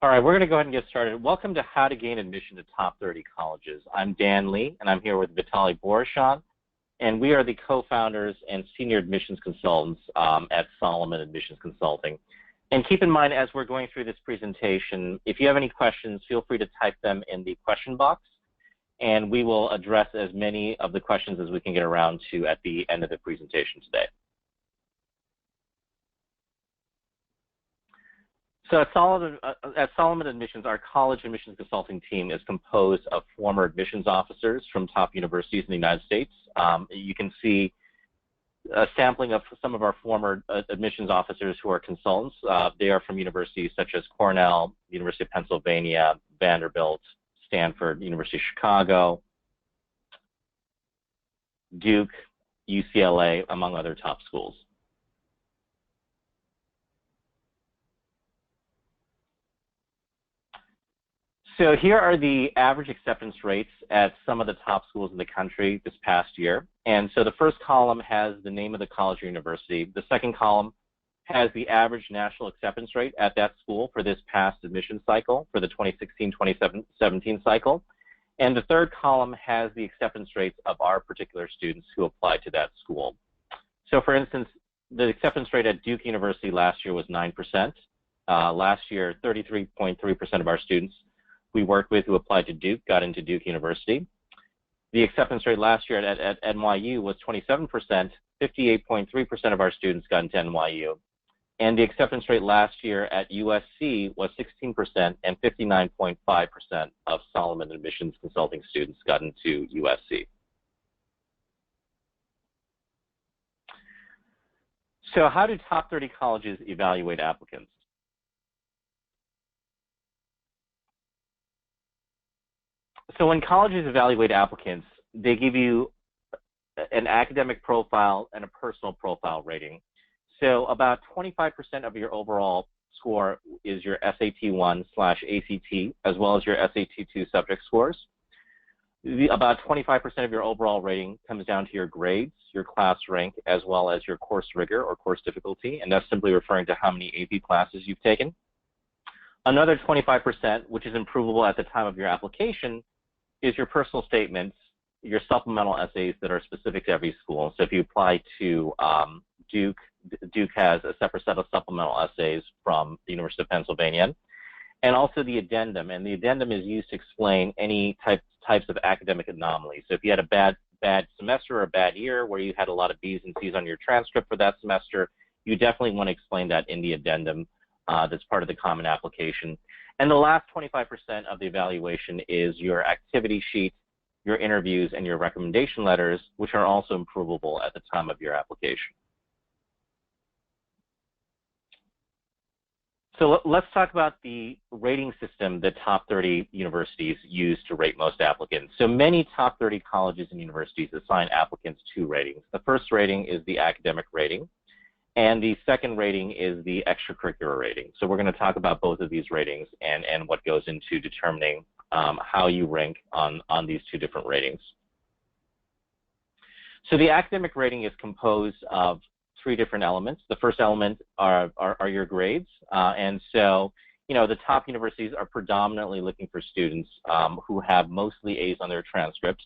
All right, we're going to go ahead and get started. Welcome to How to Gain Admission to Top 30 Colleges. I'm Dan Lee, and I'm here with Vitaly Borishan, and we are the co-founders and senior admissions consultants at Solomon Admissions Consulting. And keep in mind, as we're going through this presentation, if you have any questions, feel free to type them in the question box, and we will address as many of the questions as we can get around to at the end of the presentation today. So at Solomon Admissions, our college admissions consulting team is composed of former admissions officers from top universities in the United States. You can see a sampling of some of our former admissions officers who are consultants. They are from universities such as Cornell, University of Pennsylvania, Vanderbilt, Stanford, University of Chicago, Duke, UCLA, among other top schools. So here are the average acceptance rates at some of the top schools in the country this past year. And so the first column has the name of the college or university. The second column has the average national acceptance rate at that school for this past admission cycle, for the 2016-2017 cycle. And the third column has the acceptance rates of our particular students who applied to that school. So for instance, the acceptance rate at Duke University last year was 9%. Last year, 33.3% of our students we worked with who applied to Duke got into Duke University. The acceptance rate last year at NYU was 27%, 58.3% of our students got into NYU. And the acceptance rate last year at USC was 16%, and 59.5% of Solomon Admissions Consulting students got into USC. So how do top 30 colleges evaluate applicants? So when colleges evaluate applicants, they give you an academic profile and a personal profile rating. So about 25% of your overall score is your SAT-1/ACT, as well as your SAT-2 subject scores. About 25% of your overall rating comes down to your grades, your class rank, as well as your course rigor or course difficulty, and that's simply referring to how many AP classes you've taken. Another 25%, which is improvable at the time of your application, is your personal statements, your supplemental essays that are specific to every school. So if you apply to Duke, Duke has a separate set of supplemental essays from the University of Pennsylvania, and also the addendum. And the addendum is used to explain any types of academic anomalies. So if you had a bad semester or a bad year where you had a lot of B's and C's on your transcript for that semester, you definitely want to explain that in the addendum that's part of the common application. And the last 25% of the evaluation is your activity sheet, your interviews, and your recommendation letters, which are also improvable at the time of your application. So let's talk about the rating system that top 30 universities use to rate most applicants. So many top 30 colleges and universities assign applicants two ratings. The first rating is the academic rating, and the second rating is the extracurricular rating. So we're going to talk about both of these ratings and what goes into determining how you rank on these two different ratings. So the academic rating is composed of three different elements. The first element are your grades. And so, you know, the top universities are predominantly looking for students who have mostly A's on their transcripts.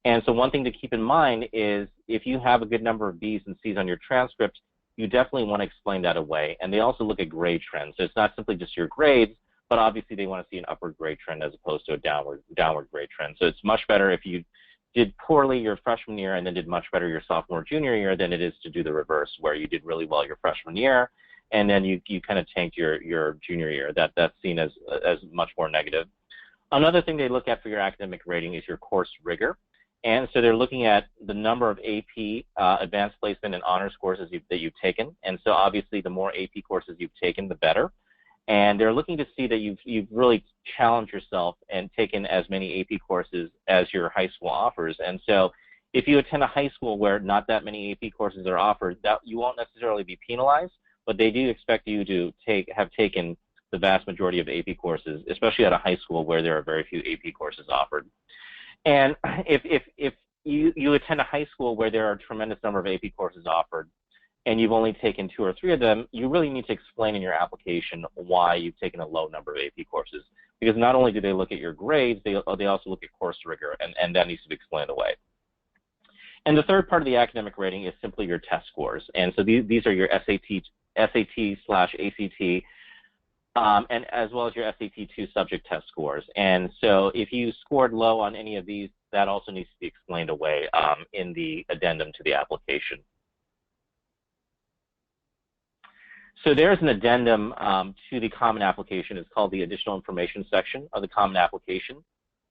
And so one thing to keep in mind is if you have a good number of B's and C's on your transcript, you definitely want to explain that away. And they also look at grade trends. So it's not simply just your grades, but obviously they want to see an upward grade trend as opposed to a downward grade trend. So it's much better if you did poorly your freshman year and then did much better your sophomore, junior year than it is to do the reverse, where you did really well your freshman year and then you kind of tanked your junior year. That's seen as much more negative. Another thing they look at for your academic rating is your course rigor. And so they're looking at the number of AP advanced placement and honors courses that you've taken. And so obviously the more AP courses you've taken, the better. And they're looking to see that you've really challenged yourself and taken as many AP courses as your high school offers. And so if you attend a high school where not that many AP courses are offered, that you won't necessarily be penalized, but they do expect you to have taken the vast majority of AP courses, especially at a high school where there are very few AP courses offered. And if you attend a high school where there are a tremendous number of AP courses offered, and you've only taken 2 or 3 of them, you really need to explain in your application why you've taken a low number of AP courses. Because not only do they look at your grades, they also look at course rigor, and that needs to be explained away. And the third part of the academic rating is simply your test scores. And so these are your SAT/ACT, and as well as your SAT-2 subject test scores. And so if you scored low on any of these, that also needs to be explained away in the addendum to the application. So there's an addendum to the Common Application. It's called the Additional Information section of the Common Application.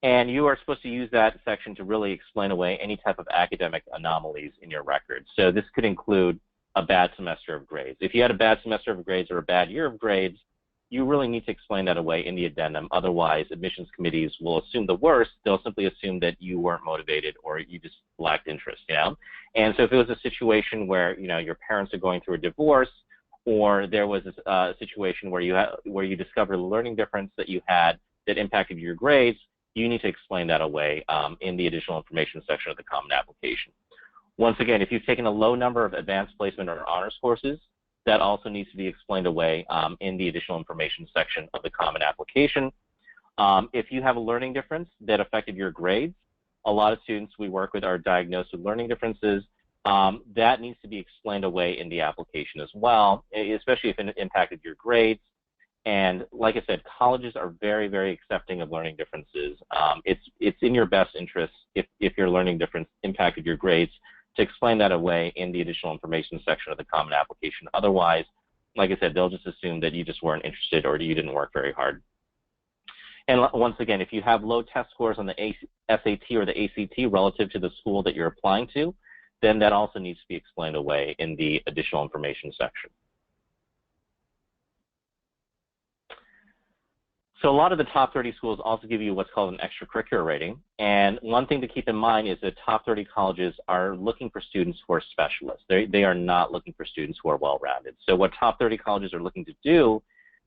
And you are supposed to use that section to really explain away any type of academic anomalies in your record. So this could include a bad semester of grades. If you had a bad semester of grades or a bad year of grades, you really need to explain that away in the addendum. Otherwise, admissions committees will assume the worst. They'll simply assume that you weren't motivated or you just lacked interest, you know? And so if it was a situation where, you know, your parents are going through a divorce, or there was a situation where you discovered a learning difference that you had that impacted your grades, you need to explain that away in the additional information section of the Common Application. Once again, if you've taken a low number of advanced placement or honors courses, that also needs to be explained away in the additional information section of the Common Application. If you have a learning difference that affected your grades, a lot of students we work with are diagnosed with learning differences. That needs to be explained away in the application as well, especially if it impacted your grades. And like I said, colleges are very, very accepting of learning differences. It's in your best interest if your learning difference impacted your grades to explain that away in the additional information section of the Common Application. Otherwise, like I said, they'll just assume that you just weren't interested or you didn't work very hard. And once again, if you have low test scores on the SAT or the ACT relative to the school that you're applying to, then that also needs to be explained away in the additional information section. So a lot of the top 30 schools also give you what's called an extracurricular rating. And one thing to keep in mind is that top 30 colleges are looking for students who are specialists. They are not looking for students who are well-rounded. So what top 30 colleges are looking to do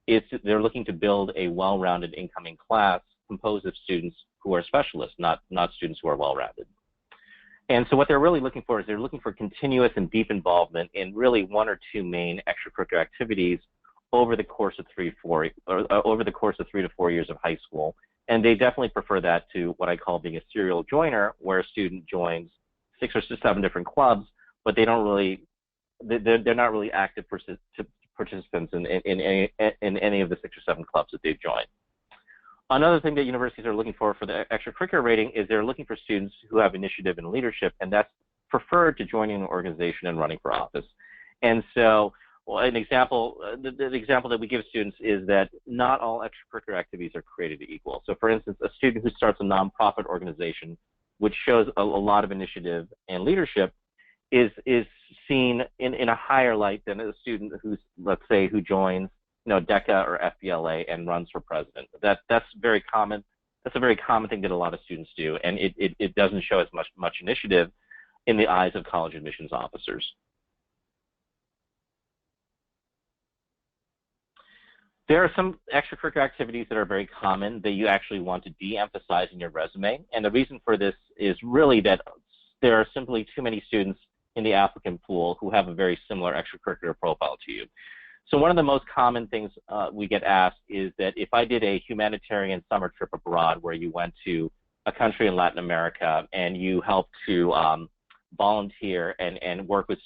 is they're looking to build a well-rounded incoming class composed of students who are specialists, not students who are well-rounded. And so what they're really looking for is they're looking for continuous and deep involvement in really 1 or 2 main extracurricular activities over the course of 3 to 4 years of high school. And they definitely prefer that to what I call being a serial joiner, where a student joins 6 or 7 different clubs, but they're not really active participants in any of the 6 or 7 clubs that they've joined. Another thing that universities are looking for the extracurricular rating is they're looking for students who have initiative and leadership, and that's preferred to joining an organization and running for office. And so, well, an example, the example that we give students is that not all extracurricular activities are created equal. So for instance, a student who starts a nonprofit organization, which shows a lot of initiative and leadership, is seen in a higher light than a student who's, let's say, who joins, you know, DECA or FBLA and runs for president. That's very common. That's a very common thing that a lot of students do, and it doesn't show as much initiative in the eyes of college admissions officers. There are some extracurricular activities that are very common that you actually want to de-emphasize in your resume, and the reason for this is really that there are simply too many students in the applicant pool who have a very similar extracurricular profile to you. So one of the most common things we get asked is that if I did a humanitarian summer trip abroad where you went to a country in Latin America and you helped to volunteer and work with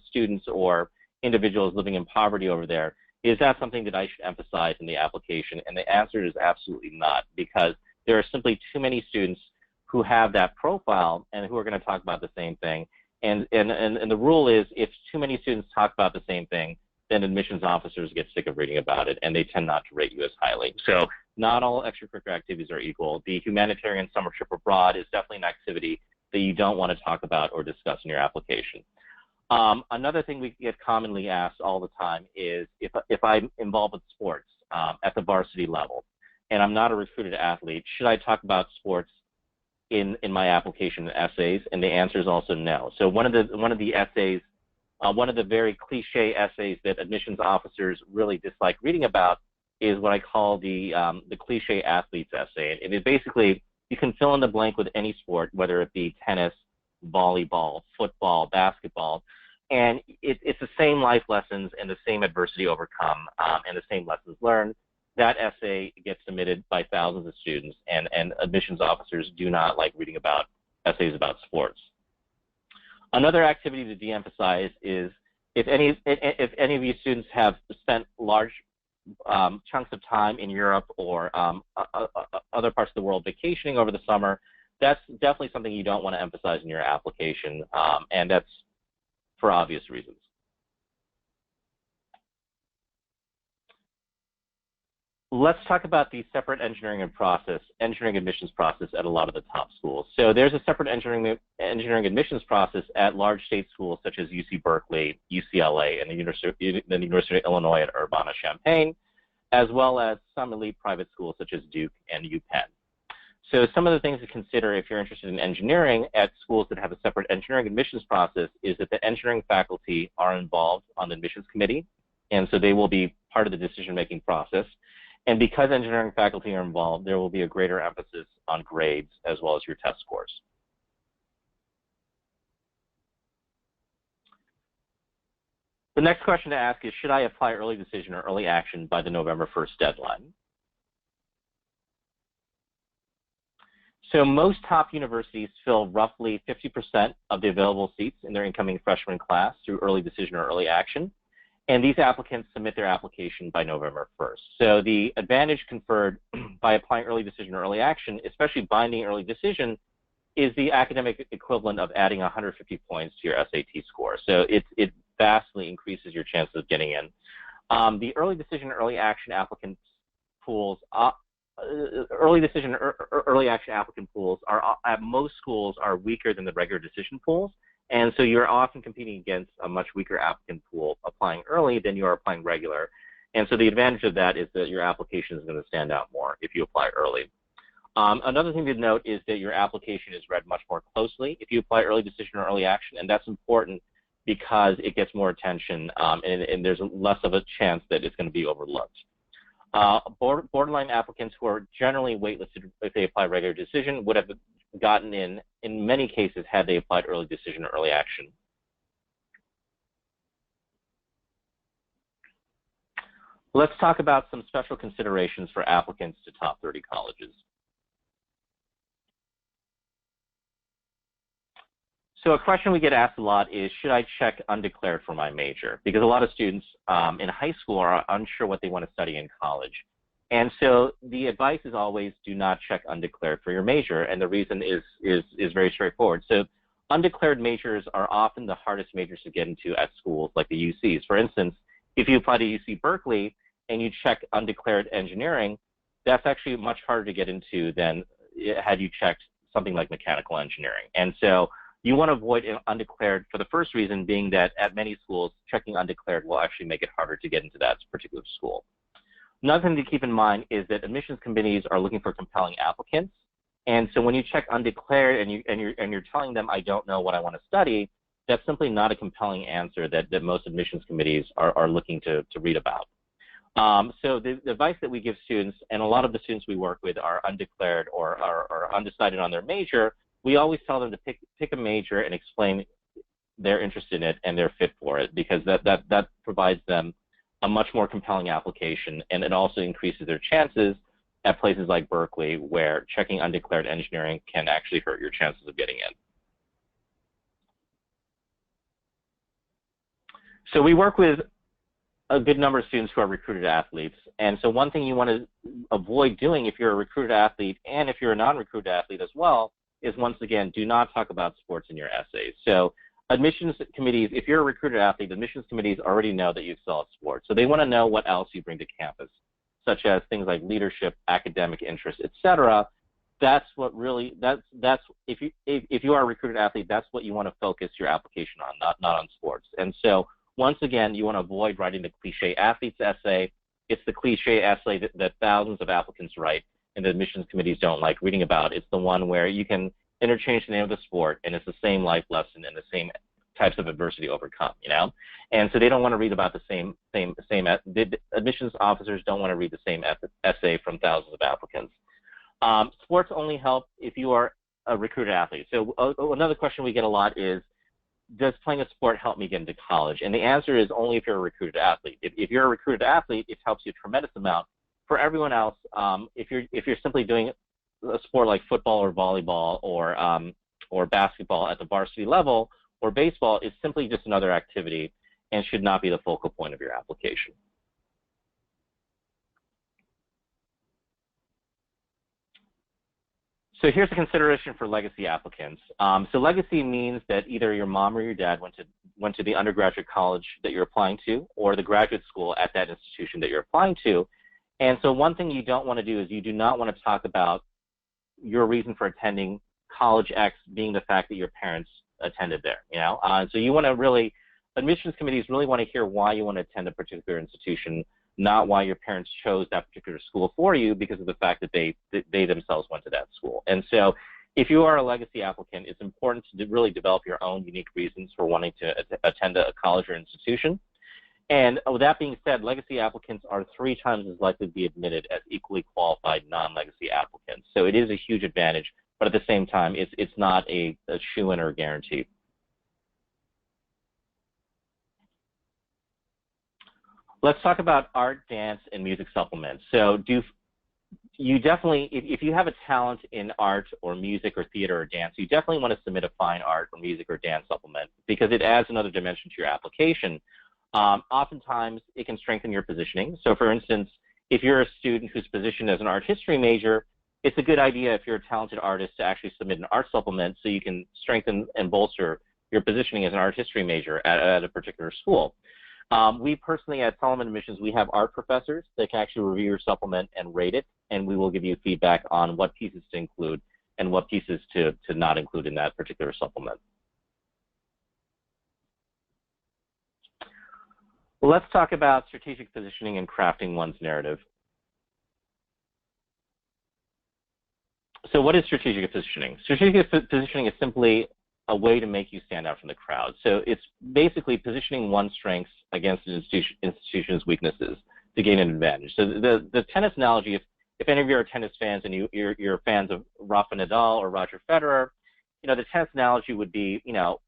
students or individuals living in poverty over there, is that something that I should emphasize in the application? And the answer is absolutely not, because there are simply too many students who have that profile and who are going to talk about the same thing. And the rule is, if too many students talk about the same thing, then admissions officers get sick of reading about it, and they tend not to rate you as highly. So not all extracurricular activities are equal. The humanitarian summer trip abroad is definitely an activity that you don't want to talk about or discuss in your application. Another thing we get commonly asked all the time is if I'm involved with sports at the varsity level, and I'm not a recruited athlete, should I talk about sports in my application essays? And the answer is also no. So one of the essays, one of the very cliche essays that admissions officers really dislike reading about is what I call the cliche athletes essay. And it basically, you can fill in the blank with any sport, whether it be tennis, volleyball, football, basketball, And it's the same life lessons and the same adversity overcome and the same lessons learned. That essay gets submitted by thousands of students, and admissions officers do not like reading about essays about sports. Another activity to de-emphasize is if any of you students have spent large chunks of time in Europe or other parts of the world vacationing over the summer, that's definitely something you don't want to emphasize in your application, and that's for obvious reasons. Let's talk about the separate engineering admissions process at a lot of the top schools. So there's a separate engineering admissions process at large state schools such as UC Berkeley, UCLA, and the University of Illinois at Urbana-Champaign, as well as some elite private schools such as Duke and UPenn. So some of the things to consider if you're interested in engineering at schools that have a separate engineering admissions process is that the engineering faculty are involved on the admissions committee, and so they will be part of the decision-making process. And because engineering faculty are involved, there will be a greater emphasis on grades as well as your test scores. The next question to ask is, should I apply early decision or early action by the November 1st deadline? So most top universities fill roughly 50% of the available seats in their incoming freshman class through early decision or early action. And these applicants submit their application by November 1st. So the advantage conferred by applying early decision or early action, especially binding early decision, is the academic equivalent of adding 150 points to your SAT score. So it vastly increases your chances of getting in. The early decision, early action applicant pools, early decision, early action applicant pools are at most schools are weaker than the regular decision pools. And so you're often competing against a much weaker applicant pool applying early than you are applying regular. And so the advantage of that is that your application is going to stand out more if you apply early. Another thing to note is that your application is read much more closely if you apply early decision or early action, and that's important because it gets more attention and there's less of a chance that it's going to be overlooked. Borderline applicants who are generally waitlisted if they apply regular decision would have gotten in many cases, had they applied early decision or early action. Let's talk about some special considerations for applicants to top 30 colleges. So a question we get asked a lot is, should I check undeclared for my major? Because a lot of students in high school are unsure what they want to study in college. And so the advice is always do not check undeclared for your major, and the reason is very straightforward. So undeclared majors are often the hardest majors to get into at schools like the UCs. For instance, if you apply to UC Berkeley and you check undeclared engineering, that's actually much harder to get into than had you checked something like mechanical engineering. And so you want to avoid undeclared for the first reason being that at many schools, checking undeclared will actually make it harder to get into that particular school. Another thing to keep in mind is that admissions committees are looking for compelling applicants, and so when you check undeclared and you're telling them I don't know what I want to study, that's simply not a compelling answer that most admissions committees are looking to read about. So the advice that we give students, and a lot of the students we work with are undeclared or are undecided on their major, we always tell them to pick a major and explain their interest in it and their fit for it, because that provides them a much more compelling application, and it also increases their chances at places like Berkeley, where checking undeclared engineering can actually hurt your chances of getting in. So we work with a good number of students who are recruited athletes, and so one thing you want to avoid doing if you're a recruited athlete and if you're a non-recruited athlete as well is, once again, do not talk about sports in your essays. So admissions committees, if you're a recruited athlete, admissions committees already know that you excel at sports. So they want to know what else you bring to campus, such as things like leadership, academic interests, etc. That's what really, if you are a recruited athlete, that's what you want to focus your application on, not on sports. And so once again, you want to avoid writing the cliche athlete's essay. It's the cliche essay that thousands of applicants write and the admissions committees don't like reading about. It's the one where you can interchange the name of the sport, and it's the same life lesson and the same types of adversity overcome, you know? And so they don't want to read about the same the admissions officers don't want to read the same essay from thousands of applicants. Sports only help if you are a recruited athlete. So another question we get a lot is, does playing a sport help me get into college? And the answer is only if you're a recruited athlete. If you're a recruited athlete, it helps you a tremendous amount. For everyone else, if you're simply doing a sport like football or volleyball or basketball at the varsity level or baseball, it's simply just another activity and should not be the focal point of your application. So here's a consideration for legacy applicants. So legacy means that either your mom or your dad went to the undergraduate college that you're applying to or the graduate school at that institution that you're applying to. And so one thing you don't want to do is you do not want to talk about your reason for attending college X being the fact that your parents attended there, you know? So you want to really, admissions committees really want to hear why you want to attend a particular institution, not why your parents chose that particular school for you because of the fact that they themselves went to that school. And so if you are a legacy applicant, it's important to really develop your own unique reasons for wanting to attend a college or institution. And with that being said, legacy applicants are 3 times as likely to be admitted as equally qualified non-legacy applicants. So it is a huge advantage, but at the same time, it's not a shoo-in or a guarantee. Let's talk about art, dance, and music supplements. So you definitely, if you have a talent in art or music or theater or dance, you definitely want to submit a fine art or music or dance supplement because it adds another dimension to your application. Oftentimes, it can strengthen your positioning. So for instance, if you're a student who's positioned as an art history major, it's a good idea if you're a talented artist to actually submit an art supplement so you can strengthen and bolster your positioning as an art history major at a particular school. We personally at Solomon Admissions, we have art professors that can actually review your supplement and rate it, and we will give you feedback on what pieces to include and what pieces to not include in that particular supplement. Let's talk about strategic positioning and crafting one's narrative. So what is strategic positioning? Strategic positioning is simply a way to make you stand out from the crowd. So it's basically positioning one's strengths against an institution's weaknesses to gain an advantage. So the tennis analogy, if any of you are tennis fans and you're fans of Rafa Nadal or Roger Federer, you know, the tennis analogy would be, you know,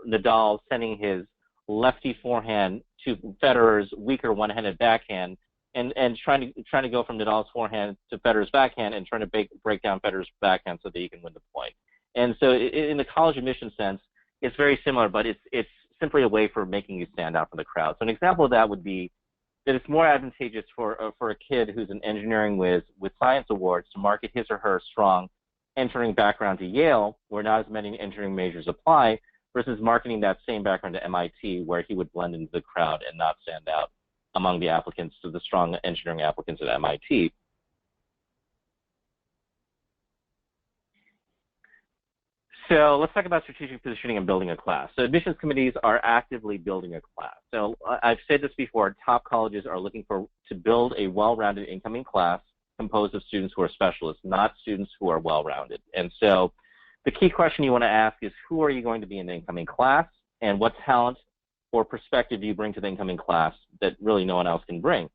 Nadal sending his lefty forehand to Federer's weaker one-handed backhand and trying to go from Nadal's forehand to Federer's backhand and trying to break down Federer's backhand so that he can win the point. And so in the college admission sense, it's very similar, but it's simply a way for making you stand out from the crowd. So an example of that would be that it's more advantageous for a kid who's an engineering whiz with science awards to market his or her strong engineering background to Yale, where not as many engineering majors apply, versus marketing that same background to MIT, where he would blend into the crowd and not stand out among the applicants, to the strong engineering applicants at MIT. So let's talk about strategic positioning and building a class. So admissions committees are actively building a class. So I've said this before, top colleges are looking to build a well-rounded incoming class composed of students who are specialists, not students who are well-rounded. And so the key question you want to ask is, who are you going to be in the incoming class, and what talent or perspective do you bring to the incoming class that really no one else can bring?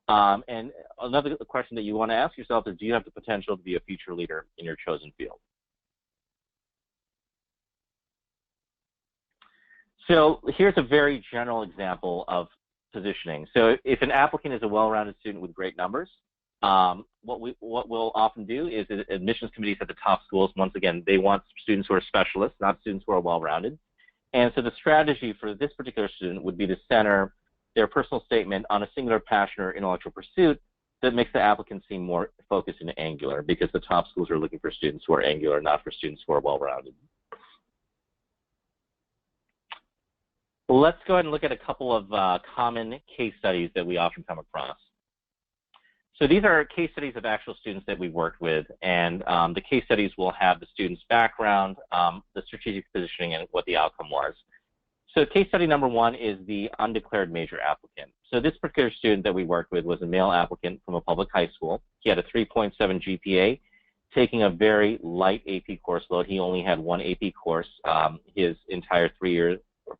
And another question that you want to ask yourself is, do you have the potential to be a future leader in your chosen field? So here's a very general example of positioning. So if an applicant is a well-rounded student with great numbers, what we'll often do is admissions committees at the top schools, once again, they want students who are specialists, not students who are well-rounded. And so the strategy for this particular student would be to center their personal statement on a singular passion or intellectual pursuit that makes the applicant seem more focused and angular, because the top schools are looking for students who are angular, not for students who are well-rounded. Let's go ahead and look at a couple of common case studies that we often come across. So these are case studies of actual students that we've worked with, and the case studies will have the student's background, the strategic positioning, and what the outcome was. So case study number 1 is the undeclared major applicant. So this particular student that we worked with was a male applicant from a public high school. He had a 3.7 GPA, taking a very light AP course load. He only had one AP course his entire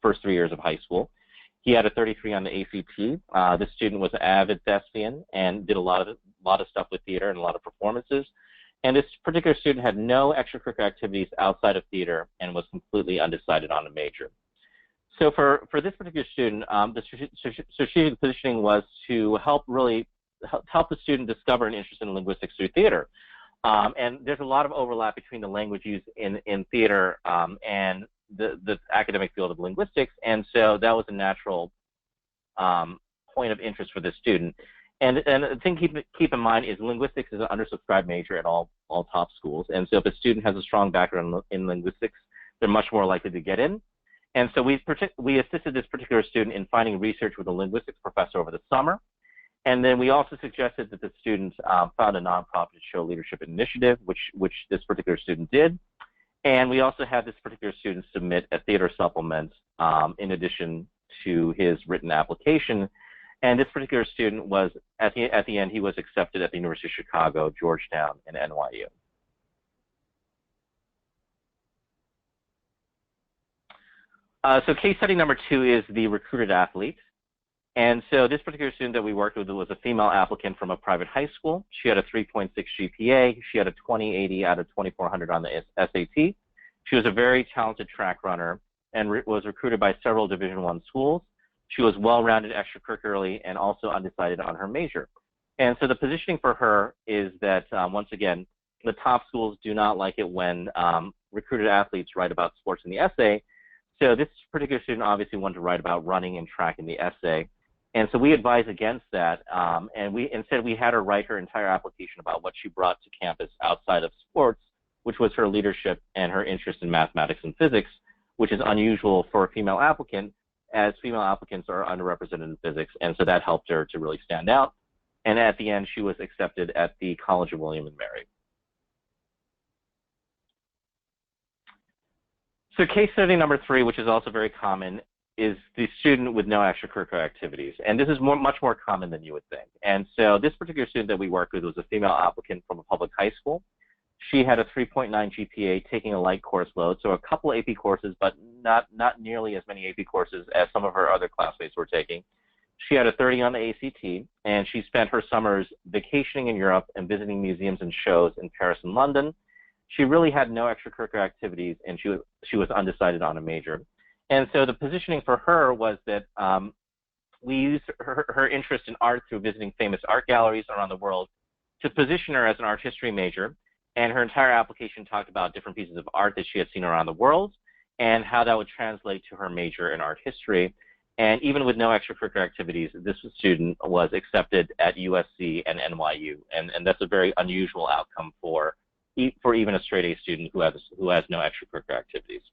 first 3 years of high school. He had a 33 on the ACT. This student was an avid thespian and did a lot of stuff with theater and a lot of performances. And this particular student had no extracurricular activities outside of theater and was completely undecided on a major. So for this particular student, the strategic positioning was to help the student discover an interest in linguistics through theater. And there's a lot of overlap between the language used in theater and the academic field of linguistics, and so that was a natural point of interest for this student. And the thing keep in mind is linguistics is an undersubscribed major at all top schools, and so if a student has a strong background in linguistics, they're much more likely to get in. And so we assisted this particular student in finding research with a linguistics professor over the summer. And then we also suggested that the student found a nonprofit to show leadership initiative, which this particular student did. And we also had this particular student submit a theater supplement in addition to his written application. And this particular student was, at the end, he was accepted at the University of Chicago, Georgetown, and NYU. So case study number 2 is the recruited athlete. And so this particular student that we worked with was a female applicant from a private high school. She had a 3.6 GPA. She had a 2080 out of 2400 on the SAT. She was a very talented track runner and was recruited by several Division I schools. She was well-rounded extracurricularly and also undecided on her major. And so the positioning for her is that, once again, the top schools do not like it when recruited athletes write about sports in the essay. So this particular student obviously wanted to write about running and track in the essay. And so we advise against that, and instead we had her write her entire application about what she brought to campus outside of sports, which was her leadership and her interest in mathematics and physics, which is unusual for a female applicant, as female applicants are underrepresented in physics, and so that helped her to really stand out. And at the end, she was accepted at the College of William and Mary. So case study number 3, which is also very common, is the student with no extracurricular activities. And this is much more common than you would think. And so this particular student that we worked with was a female applicant from a public high school. She had a 3.9 GPA, taking a light course load, so a couple AP courses, but not nearly as many AP courses as some of her other classmates were taking. She had a 30 on the ACT, and she spent her summers vacationing in Europe and visiting museums and shows in Paris and London. She really had no extracurricular activities, and she was undecided on a major. And so the positioning for her was that we used her interest in art through visiting famous art galleries around the world to position her as an art history major. And her entire application talked about different pieces of art that she had seen around the world and how that would translate to her major in art history. And even with no extracurricular activities, this student was accepted at USC and NYU. And that's a very unusual outcome for even a straight A student who has no extracurricular activities.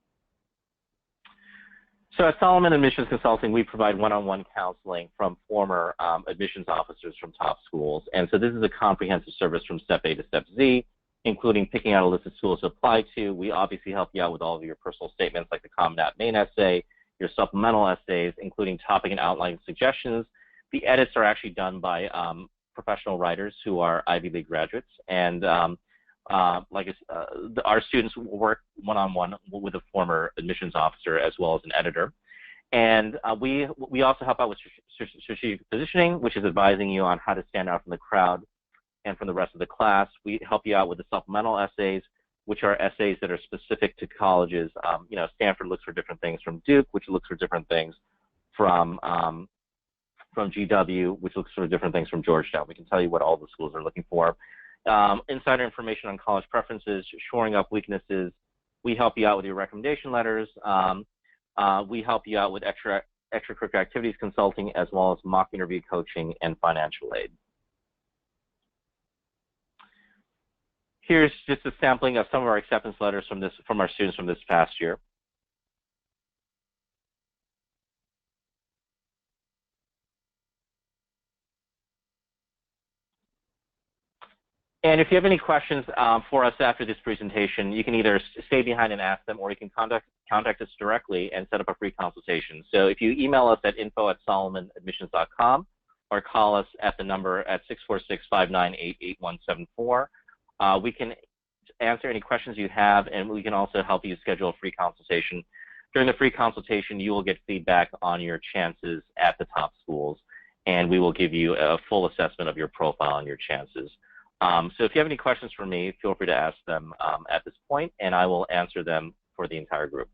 So at Solomon Admissions Consulting, we provide one-on-one counseling from former admissions officers from top schools. And so this is a comprehensive service from step A to step Z, including picking out a list of schools to apply to. We obviously help you out with all of your personal statements like the Common App main essay, your supplemental essays, including topic and outline suggestions. The edits are actually done by professional writers who are Ivy League graduates. And our students work one-on-one with a former admissions officer as well as an editor. And we also help out with strategic positioning, which is advising you on how to stand out from the crowd and from the rest of the class. We help you out with the supplemental essays, which are essays that are specific to colleges. Stanford looks for different things from Duke, which looks for different things from GW, which looks for different things from Georgetown. We can tell you what all the schools are looking for. Insider information on college preferences, shoring up weaknesses. We help you out with your recommendation letters. We help you out with extracurricular activities consulting, as well as mock interview coaching and financial aid. Here's just a sampling of some of our acceptance letters from our students from this past year. And if you have any questions for us after this presentation, you can either stay behind and ask them, or you can contact us directly and set up a free consultation. So if you email us at info@solomonadmissions.com or call us at the number at 646-598-8174, we can answer any questions you have, and we can also help you schedule a free consultation. During the free consultation, you will get feedback on your chances at the top schools, and we will give you a full assessment of your profile and your chances. So if you have any questions for me, feel free to ask them at this point, and I will answer them for the entire group.